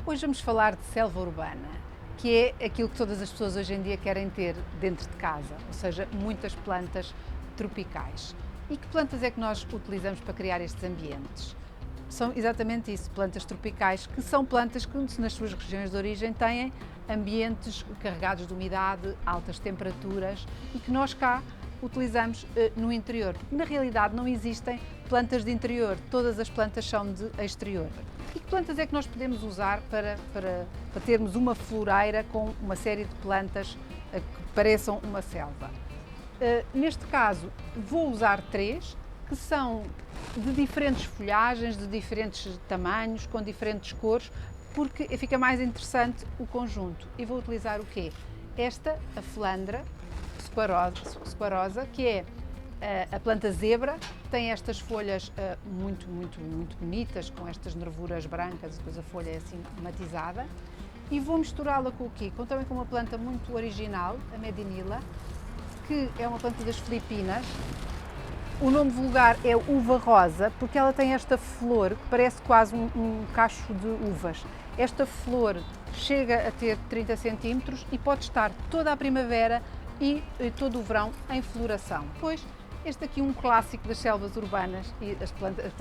Hoje vamos falar de selva urbana, que é aquilo que todas as pessoas hoje em dia querem ter dentro de casa, ou seja, muitas plantas tropicais. E que plantas é que nós utilizamos para criar estes ambientes? São exatamente isso, plantas tropicais, que são plantas que nas suas regiões de origem têm ambientes carregados de umidade, altas temperaturas e que nós cá utilizamos no interior. Na realidade não existem plantas de interior, todas as plantas são de exterior. E que plantas é que nós podemos usar para termos uma floreira com uma série de plantas que pareçam uma selva? Neste caso vou usar três, que são de diferentes folhagens, de diferentes tamanhos, com diferentes cores, porque fica mais interessante o conjunto. E vou utilizar o quê? Esta, a Filandra squarosa, que é a planta zebra, tem estas folhas muito bonitas, com estas nervuras brancas e depois a folha é assim matizada. E vou misturá-la com o quê? Também com uma planta muito original, a Medinilla, que é uma planta das Filipinas. O nome vulgar é uva rosa, porque ela tem esta flor que parece quase um cacho de uvas. Esta flor chega a ter 30 centímetros e pode estar toda a primavera e todo o verão em floração. Pois, este aqui é um clássico das selvas urbanas e as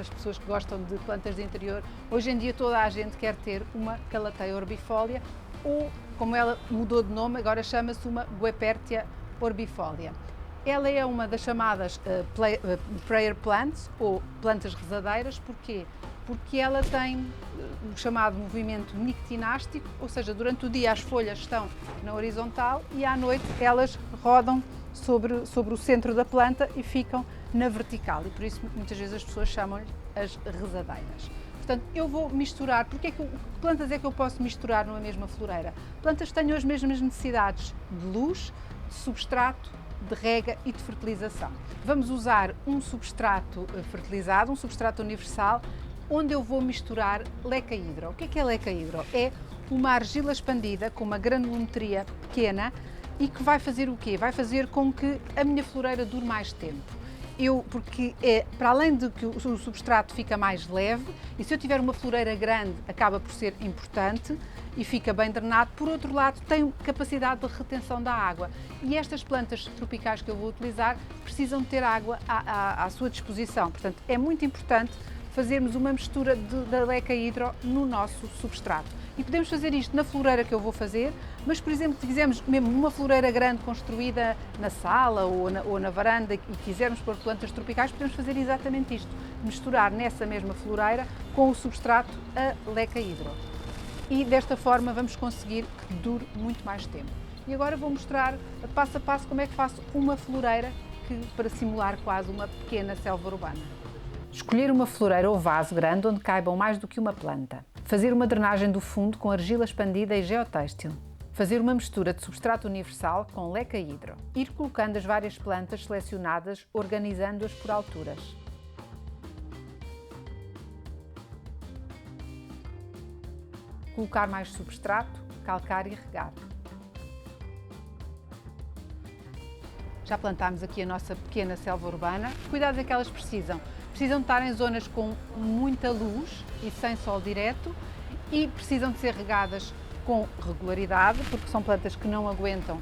pessoas que gostam de plantas de interior, hoje em dia toda a gente quer ter uma Calatheia orbifolia ou, como ela mudou de nome, agora chama-se uma Guepertia orbifolia. Ela é uma das chamadas prayer plants ou plantas rezadeiras. Porquê? Porque ela tem o chamado movimento nictinástico, ou seja, durante o dia as folhas estão na horizontal e à noite elas rodam sobre o centro da planta e ficam na vertical, e por isso muitas vezes as pessoas chamam-lhe as rezadeiras. Portanto, eu vou misturar, que plantas é que eu posso misturar numa mesma floreira? Plantas que tenham as mesmas necessidades de luz, de substrato, de rega e de fertilização. Vamos usar um substrato fertilizado, um substrato universal, onde eu vou misturar leca-hidro. O que é leca-hidro? É uma argila expandida com uma granulometria pequena e que vai fazer o quê? Vai fazer com que a minha floreira dure mais tempo. Porque para além de que o substrato fica mais leve, e se eu tiver uma floreira grande acaba por ser importante e fica bem drenado, por outro lado tem capacidade de retenção da água. E estas plantas tropicais que eu vou utilizar precisam ter água à sua disposição, portanto é muito importante fazermos uma mistura da leca-hidro no nosso substrato. E podemos fazer isto na floreira que eu vou fazer, mas, por exemplo, se fizermos mesmo uma floreira grande construída na sala ou na varanda e quisermos pôr plantas tropicais, podemos fazer exatamente isto, misturar nessa mesma floreira com o substrato a leca-hidro. E desta forma vamos conseguir que dure muito mais tempo. E agora vou mostrar passo a passo como é que faço uma floreira para simular quase uma pequena selva urbana. Escolher uma floreira ou vaso grande onde caibam mais do que uma planta. Fazer uma drenagem do fundo com argila expandida e geotêxtil. Fazer uma mistura de substrato universal com leca-hidro. Ir colocando as várias plantas selecionadas, organizando-as por alturas. Colocar mais substrato, calcar e regar. Já plantámos aqui a nossa pequena selva urbana. Cuidados é que elas precisam. Precisam de estar em zonas com muita luz e sem sol direto e precisam de ser regadas com regularidade, porque são plantas que não aguentam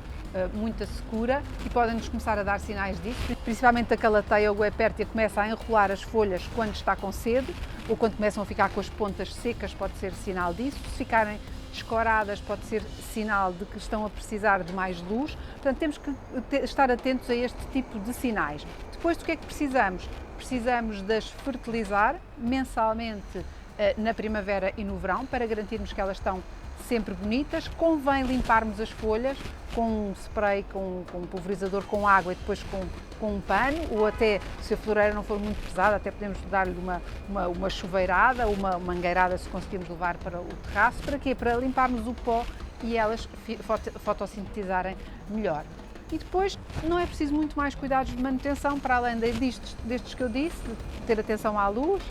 muita secura e podem-nos começar a dar sinais disso. Principalmente a Calatheia ou Guepertia começa a enrolar as folhas quando está com sede ou quando começam a ficar com as pontas secas, pode ser sinal disso. Se ficarem descoradas pode ser sinal de que estão a precisar de mais luz. Portanto, temos que estar atentos a este tipo de sinais. Depois, do que é que precisamos? Precisamos de as fertilizar mensalmente na primavera e no verão, para garantirmos que elas estão sempre bonitas. Convém limparmos as folhas com um spray, com um pulverizador com água e depois com um pano, ou até, se a floreira não for muito pesada, até podemos dar-lhe uma chuveirada, uma mangueirada, se conseguirmos levar para o terraço. Para quê? Para limparmos o pó e elas fotossintetizarem melhor. E depois não é preciso muito mais cuidados de manutenção, para além destes que eu disse, de ter atenção à luz,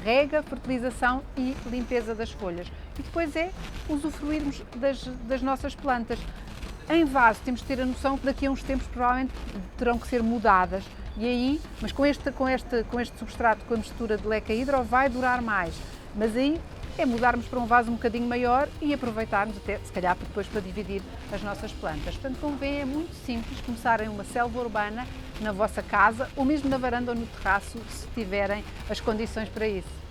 rega, fertilização e limpeza das folhas. E depois é usufruirmos das nossas plantas. Em vaso temos de ter a noção que daqui a uns tempos provavelmente terão que ser mudadas. E aí, mas com este substrato, com a mistura de leca-hidro, vai durar mais. Mas aí é mudarmos para um vaso um bocadinho maior e aproveitarmos até, se calhar, depois para dividir as nossas plantas. Portanto, como veem, é muito simples começarem uma selva urbana na vossa casa ou mesmo na varanda ou no terraço, se tiverem as condições para isso.